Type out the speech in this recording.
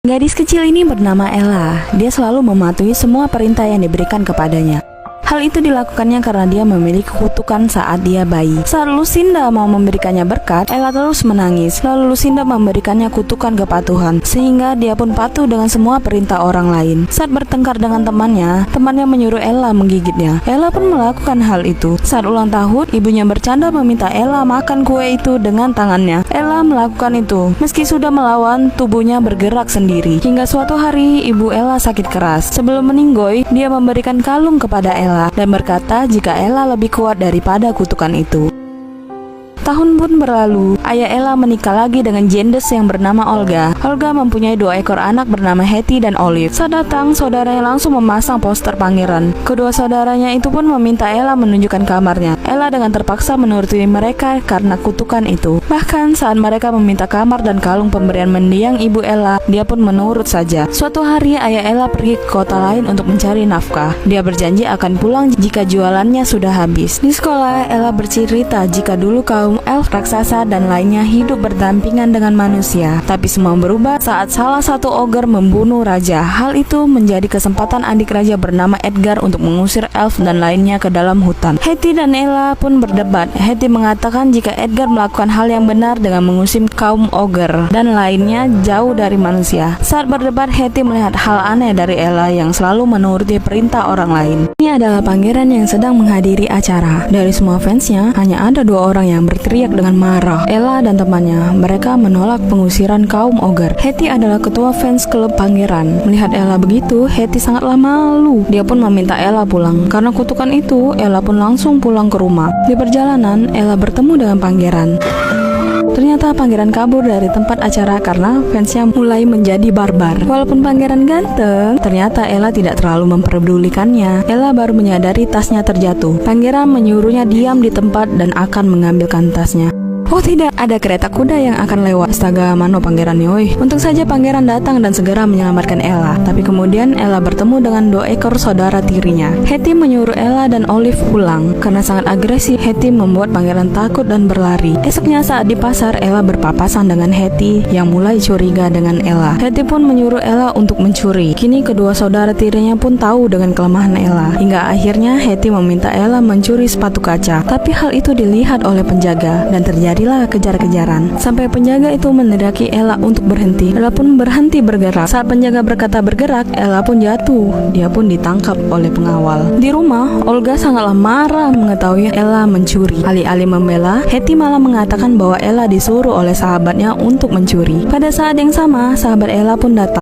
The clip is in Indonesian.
Gadis kecil ini bernama Ella. Dia selalu mematuhi semua perintah yang diberikan kepadanya. Hal itu dilakukannya karena dia memiliki kutukan saat dia bayi. Saat Lucinda mau memberikannya berkat, Ella terus menangis. Lalu Lucinda memberikannya kutukan kepatuhan, sehingga dia pun patuh dengan semua perintah orang lain. Saat bertengkar dengan temannya menyuruh Ella menggigitnya. Ella pun melakukan hal itu. Saat ulang tahun, ibunya bercanda meminta Ella makan kue itu dengan tangannya. Ella melakukan itu. Meski sudah melawan, tubuhnya bergerak sendiri. Hingga suatu hari, ibu Ella sakit keras. Sebelum meninggoy, dia memberikan kalung kepada Ella dan berkata jika Ella lebih kuat daripada kutukan itu. Tahun pun berlalu, ayah Ella menikah lagi dengan jendes yang bernama Olga. Olga mempunyai 2 ekor anak bernama Hetty dan Olive. Saat datang, saudaranya langsung memasang poster pangeran. Kedua saudaranya itu pun meminta Ella menunjukkan kamarnya. Ella dengan terpaksa menuruti mereka karena kutukan itu. Bahkan saat mereka meminta kamar dan kalung pemberian mendiang ibu Ella, dia pun menurut saja. Suatu hari, ayah Ella pergi ke kota lain untuk mencari nafkah. Dia berjanji akan pulang jika jualannya sudah habis. Di sekolah, Ella bercerita jika dulu kaum elf, raksasa, dan lainnya hidup berdampingan dengan manusia. Tapi semua berubah saat salah satu ogre membunuh raja. Hal itu menjadi kesempatan adik raja bernama Edgar untuk mengusir elf dan lainnya ke dalam hutan. Hetty dan Ella pun berdebat. Hetty mengatakan jika Edgar melakukan hal yang benar dengan mengusir kaum ogre dan lainnya jauh dari manusia. Saat berdebat, Hetty melihat hal aneh dari Ella yang selalu menuruti perintah orang lain. Ini adalah pangeran yang sedang menghadiri acara. Dari semua fansnya, hanya ada 2 orang yang berteriak dengan marah. Ella dan temannya, mereka menolak pengusiran kaum ogre. Hetty adalah ketua fans klub pangeran. Melihat Ella begitu, Hetty sangatlah malu. Dia pun meminta Ella pulang. Karena kutukan itu, Ella pun langsung pulang ke rumah. Di perjalanan, Ella bertemu dengan pangeran. Ternyata pangeran kabur dari tempat acara karena fansnya mulai menjadi barbar. Walaupun pangeran ganteng, ternyata Ella tidak terlalu memperdulikannya. Ella baru menyadari tasnya terjatuh. Pangeran menyuruhnya diam di tempat dan akan mengambilkan tasnya. Oh tidak, ada kereta kuda yang akan lewat. Astaga, mano pangeran nih. Untung saja pangeran datang dan segera menyelamatkan Ella. Tapi kemudian Ella bertemu dengan 2 ekor saudara tirinya. Hetty menyuruh Ella dan Olive pulang. Karena sangat agresif, Hetty membuat pangeran takut dan berlari. Esoknya saat di pasar, Ella berpapasan dengan Hetty yang mulai curiga dengan Ella. Hetty pun menyuruh Ella untuk mencuri. Kini kedua saudara tirinya pun tahu dengan kelemahan Ella. Hingga akhirnya Hetty meminta Ella mencuri sepatu kaca. Tapi hal itu dilihat oleh penjaga dan terjadi kejar-kejaran. Sampai penjaga itu meneriaki Ella untuk berhenti. Ella pun berhenti bergerak. Saat penjaga berkata bergerak, Ella pun jatuh. Dia pun ditangkap oleh pengawal. Di rumah, Olga sangatlah marah mengetahui Ella mencuri. Alih-alih membela, Hetty malah mengatakan bahwa Ella disuruh oleh sahabatnya untuk mencuri. Pada saat yang sama, sahabat Ella pun datang.